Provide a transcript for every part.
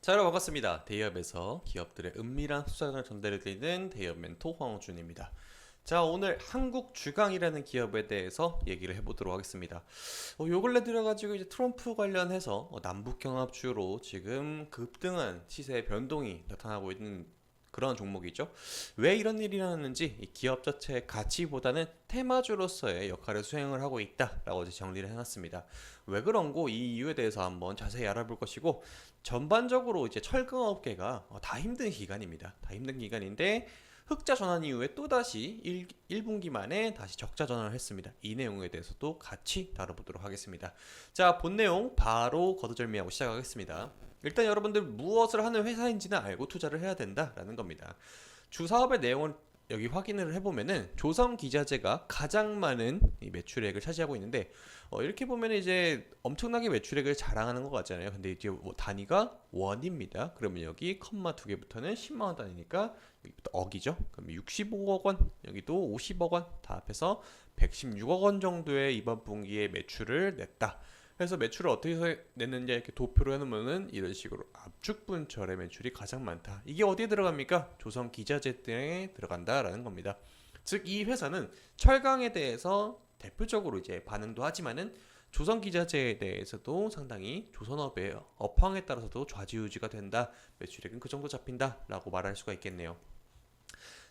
자, 여러분 반갑습니다. 대기업에서 기업들의 은밀한 수장을 전달해드리는 대기업 멘토 황준입니다. 자, 오늘 한국 주강이라는 기업에 대해서 얘기를 해보도록 하겠습니다. 요 근래 들어가지고 이제 트럼프 관련해서 남북 경합주로 지금 급등한 시세의 변동이 나타나고 있는 그런 종목이죠. 왜 이런 일이 일어났는지 이 기업 자체의 가치보다는 테마주로서의 역할을 수행을 하고 있다라고 이제 정리를 해놨습니다. 왜 그런고 이 이유에 대해서 한번 자세히 알아볼 것이고, 전반적으로 이제 철강업계가 다 힘든 기간입니다. 다 힘든 기간인데 흑자 전환 이후에 또다시 1분기 만에 다시 적자 전환을 했습니다. 이 내용에 대해서도 같이 다뤄보도록 하겠습니다. 자, 본 내용 바로 거두절미하고 시작하겠습니다. 일단 여러분들 무엇을 하는 회사인지는 알고 투자를 해야 된다라는 겁니다. 주 사업의 내용을 여기 확인을 해보면은 조선기자재가 가장 많은 이 매출액을 차지하고 있는데, 이렇게 보면 이제 엄청나게 매출액을 자랑하는 것 같잖아요. 근데 이제 단위가 원입니다. 그러면 여기 컴마 두 개부터는 10만 원 단위니까 여기부터 억이죠. 그럼 65억 원, 여기도 50억 원, 다 합해서 116억 원 정도의 이번 분기에 매출을 냈다. 그래서 매출을 어떻게 냈느냐 이렇게 도표로 해놓으면은 이런 식으로 압축분철의 매출이 가장 많다. 이게 어디에 들어갑니까? 조선기자재 등에 들어간다라는 겁니다. 즉 이 회사는 철강에 대해서 대표적으로 이제 반응도 하지만은 조선기자재에 대해서도 상당히 조선업의 업황에 따라서도 좌지우지가 된다. 매출액은 그 정도 잡힌다라고 말할 수가 있겠네요.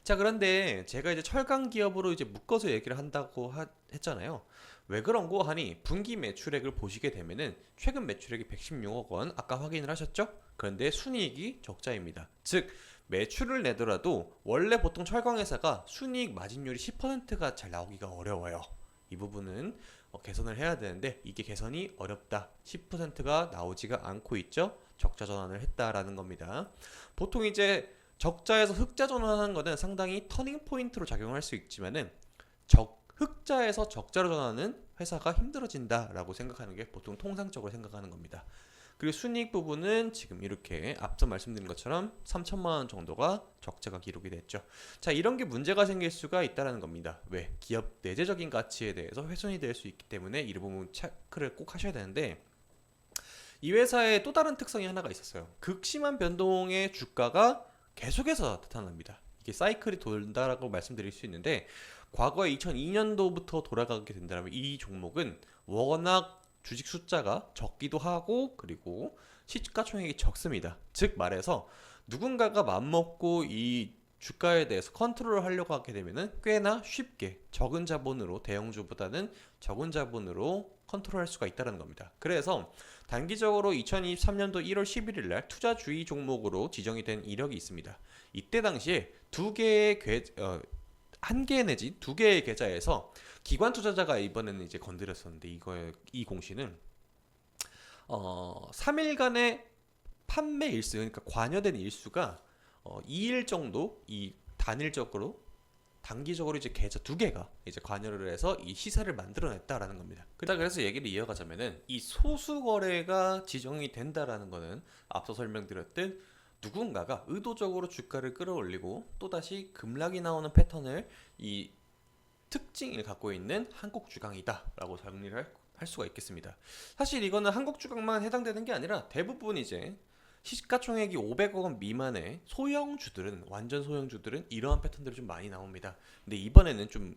자, 그런데 제가 이제 철강 기업으로 이제 묶어서 얘기를 한다고 했잖아요. 왜 그런 거 하니 분기 매출액을 보시게 되면은 최근 매출액이 116억 원 아까 확인을 하셨죠? 그런데 순이익이 적자입니다. 즉 매출을 내더라도 원래 보통 철강 회사가 순이익 마진율이 10%가 잘 나오기가 어려워요. 이 부분은 개선을 해야 되는데 이게 개선이 어렵다. 10%가 나오지가 않고 있죠. 적자 전환을 했다라는 겁니다. 보통 이제 적자에서 흑자 전환하는 것은 상당히 터닝 포인트로 작용할 수 있지만은 흑자에서 적자로 전환하는 회사가 힘들어진다라고 생각하는 게 보통 통상적으로 생각하는 겁니다. 그리고 순이익 부분은 지금 이렇게 앞서 말씀드린 것처럼 3천만 원 정도가 적자가 기록이 됐죠. 자, 이런 게 문제가 생길 수가 있다는 겁니다. 왜? 기업 내재적인 가치에 대해서 훼손이 될 수 있기 때문에 이 부분 체크를 꼭 하셔야 되는데, 이 회사의 또 다른 특성이 하나가 있었어요. 극심한 변동의 주가가 계속해서 나타납니다. 이게 사이클이 돈다라고 말씀드릴 수 있는데, 과거에 2002년도부터 돌아가게 된다면 이 종목은 워낙 주식 숫자가 적기도 하고 그리고 시가총액이 적습니다. 즉 말해서 누군가가 맘먹고 이 주가에 대해서 컨트롤을 하려고 하게 되면은 꽤나 쉽게 적은 자본으로, 대형주보다는 적은 자본으로 컨트롤할 수가 있다는 겁니다. 그래서 단기적으로 2023년도 1월 11일 날 투자주의 종목으로 지정이 된 이력이 있습니다. 이때 당시에 한 개 내지 두 개의 계좌에서 기관 투자자가 이번에는 이제 건드렸었는데, 이 공시는 3일간의 판매 일수, 그러니까 관여된 일수가 2일 정도 이 단일적으로 단기적으로 이제 계좌 두 개가 이제 관여를 해서 이 시세를 만들어냈다라는 겁니다. 그래서 얘기를 이어가자면은 이 소수 거래가 지정이 된다라는 거는 앞서 설명드렸듯 누군가가 의도적으로 주가를 끌어올리고 또다시 급락이 나오는 패턴을, 이 특징을 갖고 있는 한국 주강이다라고 정리를 할 수가 있겠습니다. 사실 이거는 한국 주강만 해당되는 게 아니라 대부분 이제 시가총액이 500억 원 미만의 소형주들은, 완전 소형주들은 이러한 패턴들이 좀 많이 나옵니다. 근데 이번에는 좀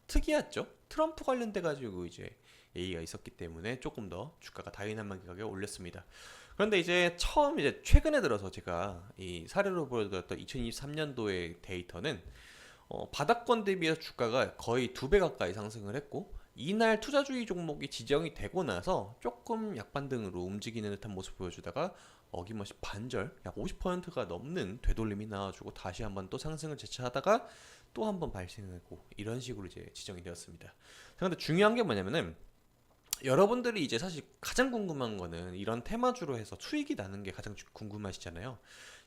특이했죠. 트럼프 관련돼 가지고 이제 얘기가 있었기 때문에 조금 더 주가가 다이나믹하게 올렸습니다. 그런데 이제 최근에 들어서 제가 이 사례로 보여드렸던 2023년도의 데이터는 바닥권 대비해서 주가가 거의 2배 가까이 상승을 했고, 이날 투자주의 종목이 지정이 되고 나서 조금 약반등으로 움직이는 듯한 모습 보여주다가 어김없이 반절, 약 50%가 넘는 되돌림이 나와주고 다시 한번 또 상승을 재차하다가 또 한번 발생하고, 이런 식으로 이제 지정이 되었습니다. 그런데 중요한 게 뭐냐면은, 여러분들이 이제 사실 가장 궁금한 거는 이런 테마주로 해서 수익이 나는 게 가장 궁금하시잖아요.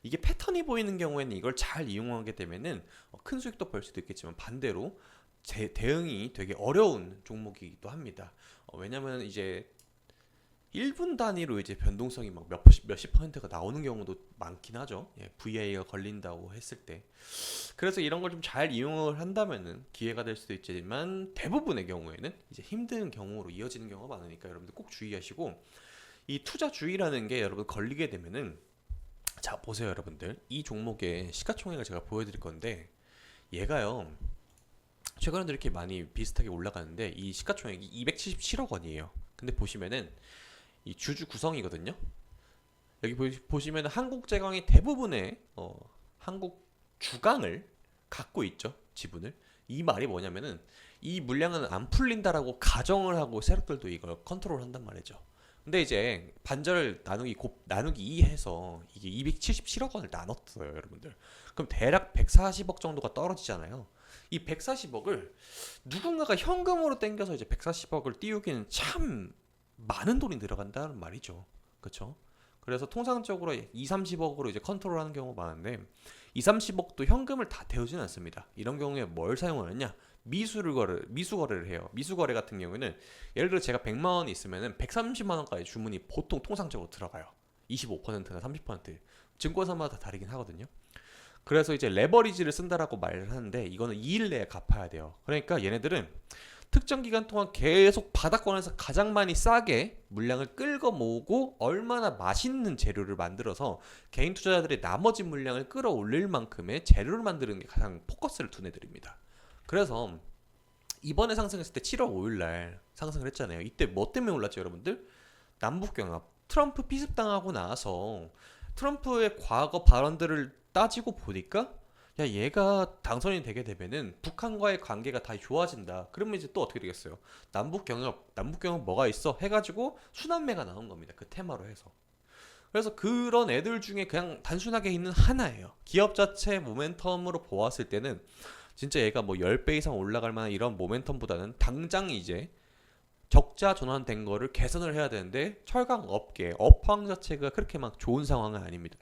이게 패턴이 보이는 경우에는 이걸 잘 이용하게 되면은 큰 수익도 벌 수도 있겠지만, 반대로 대응이 되게 어려운 종목이기도 합니다. 왜냐면 이제 1분 단위로 이제 변동성이 막 몇십 퍼센트가 나오는 경우도 많긴 하죠. 예, VI가 걸린다고 했을 때. 그래서 이런 걸 좀 잘 이용을 한다면은 기회가 될 수도 있지만, 대부분의 경우에는 이제 힘든 경우로 이어지는 경우가 많으니까 여러분들 꼭 주의하시고, 이 투자 주의라는 게 여러분 걸리게 되면은 자, 보세요, 여러분들. 이 종목의 시가총액을 제가 보여드릴 건데, 얘가요, 최근에도 이렇게 많이 비슷하게 올라가는데, 이 시가총액이 277억 원이에요. 근데 보시면은, 이 주주 구성이거든요. 여기 보시면은 한국제강이 대부분의 한국 주강을 갖고 있죠. 지분을. 이 말이 뭐냐면은, 이 물량은 안 풀린다라고 가정을 하고 세력들도 이걸 컨트롤한단 말이죠. 근데 이제 반절 나누기 2 해서 이게 277억 원을 나눴어요, 여러분들. 그럼 대략 140억 정도가 떨어지잖아요. 이 140억을 누군가가 현금으로 땡겨서 이제 140억을 띄우기는 참 많은 돈이 들어간다는 말이죠. 그렇죠? 그래서 통상적으로 2, 30억으로 이제 컨트롤하는 경우가 많은데 2, 30억도 현금을 다 태우지는 않습니다. 이런 경우에 뭘 사용하느냐? 미수 거래를 해요. 미수 거래 같은 경우에는 예를 들어 제가 100만 원이 있으면은 130만 원까지 주문이 보통 통상적으로 들어가요. 25%나 30%. 증권사마다 다 다르긴 하거든요. 그래서 이제 레버리지를 쓴다라고 말을 하는데 이거는 2일 내에 갚아야 돼요. 그러니까 얘네들은 특정 기간 동안 계속 바닥권에서 가장 많이 싸게 물량을 끌고 모으고 얼마나 맛있는 재료를 만들어서 개인 투자자들이 나머지 물량을 끌어올릴 만큼의 재료를 만드는 게 가장 포커스를 둔 애들입니다. 그래서 이번에 상승했을 때 7월 5일 날 상승을 했잖아요. 이때 뭐 때문에 올랐죠, 여러분들? 남북경합. 트럼프 피습당하고 나서 트럼프의 과거 발언들을 따지고 보니까 야, 얘가 당선이 되게 되면은 북한과의 관계가 다 좋아진다. 그러면 이제 또 어떻게 되겠어요? 남북경협 뭐가 있어? 해가지고 순환매가 나온 겁니다. 그 테마로 해서. 그래서 그런 애들 중에 그냥 단순하게 있는 하나예요. 기업 자체 모멘텀으로 보았을 때는 진짜 얘가 뭐 10배 이상 올라갈 만한 이런 모멘텀보다는 당장 이제 적자 전환된 거를 개선을 해야 되는데 철강 업계, 업황 자체가 그렇게 막 좋은 상황은 아닙니다.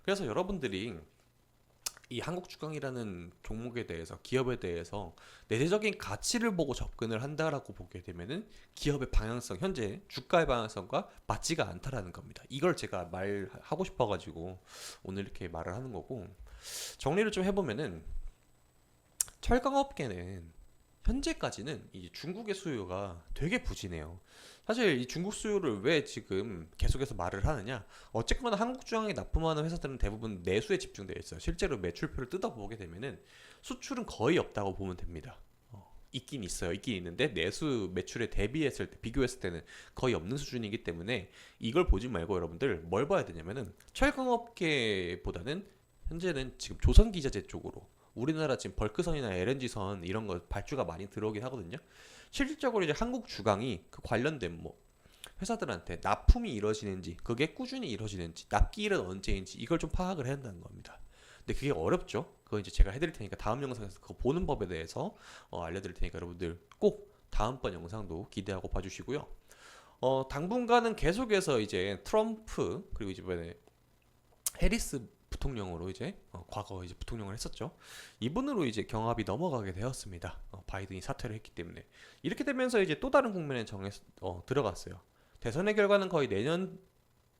그래서 여러분들이 이 한국주강이라는 종목에 대해서 기업에 대해서 내재적인 가치를 보고 접근을 한다라고 보게 되면은 기업의 방향성 현재 주가의 방향성과 맞지가 않다라는 겁니다. 이걸 제가 말하고 싶어가지고 오늘 이렇게 말을 하는 거고 정리를 좀 해보면은 철강업계는 현재까지는 이 중국의 수요가 되게 부진해요. 사실 이 중국 수요를 왜 지금 계속해서 말을 하느냐? 어쨌거나 한국 중앙에 납품하는 회사들은 대부분 내수에 집중되어 있어요. 실제로 매출표를 뜯어보게 되면은 수출은 거의 없다고 보면 됩니다. 있긴 있어요. 있긴 있는데 내수 매출에 대비했을 때 비교했을 때는 거의 없는 수준이기 때문에 이걸 보지 말고 여러분들 뭘 봐야 되냐면은 철강업계보다는 현재는 지금 조선기자재 쪽으로 우리나라 지금 벌크선이나 LNG선 이런 거 발주가 많이 들어오긴 하거든요. 실질적으로 이제 한국 주강이 그 관련된 뭐 회사들한테 납품이 이루어지는지 그게 꾸준히 이루어지는지 납기일은 언제인지 이걸 좀 파악을 해야 한다는 겁니다. 근데 그게 어렵죠. 그거 이제 제가 해드릴 테니까 다음 영상에서 그거 보는 법에 대해서 알려드릴 테니까 여러분들 꼭 다음번 영상도 기대하고 봐주시고요. 당분간은 계속해서 이제 트럼프 그리고 이번에 해리스 부통령으로 이제 과거 이제 부통령을 했었죠. 이분으로 이제 경합이 넘어가게 되었습니다. 바이든이 사퇴를 했기 때문에 이렇게 되면서 이제 또 다른 국면에 들어갔어요. 대선의 결과는 거의 내년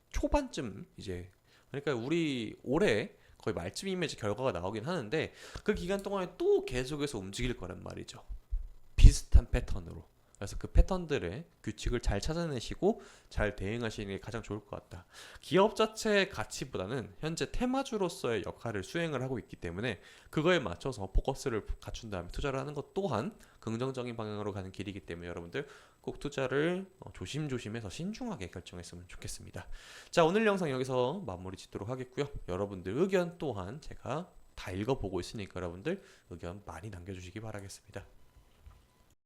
초반쯤 이제 그러니까 우리 올해 거의 말쯤이면 이제 결과가 나오긴 하는데 그 기간 동안에 또 계속해서 움직일 거란 말이죠. 비슷한 패턴으로. 그래서 그 패턴들의 규칙을 잘 찾아내시고 잘 대응하시는 게 가장 좋을 것 같다. 기업 자체의 가치보다는 현재 테마주로서의 역할을 수행을 하고 있기 때문에 그거에 맞춰서 포커스를 갖춘 다음에 투자를 하는 것 또한 긍정적인 방향으로 가는 길이기 때문에 여러분들 꼭 투자를 조심조심해서 신중하게 결정했으면 좋겠습니다. 자, 오늘 영상 여기서 마무리 짓도록 하겠고요. 여러분들 의견 또한 제가 다 읽어보고 있으니까 여러분들 의견 많이 남겨주시기 바라겠습니다.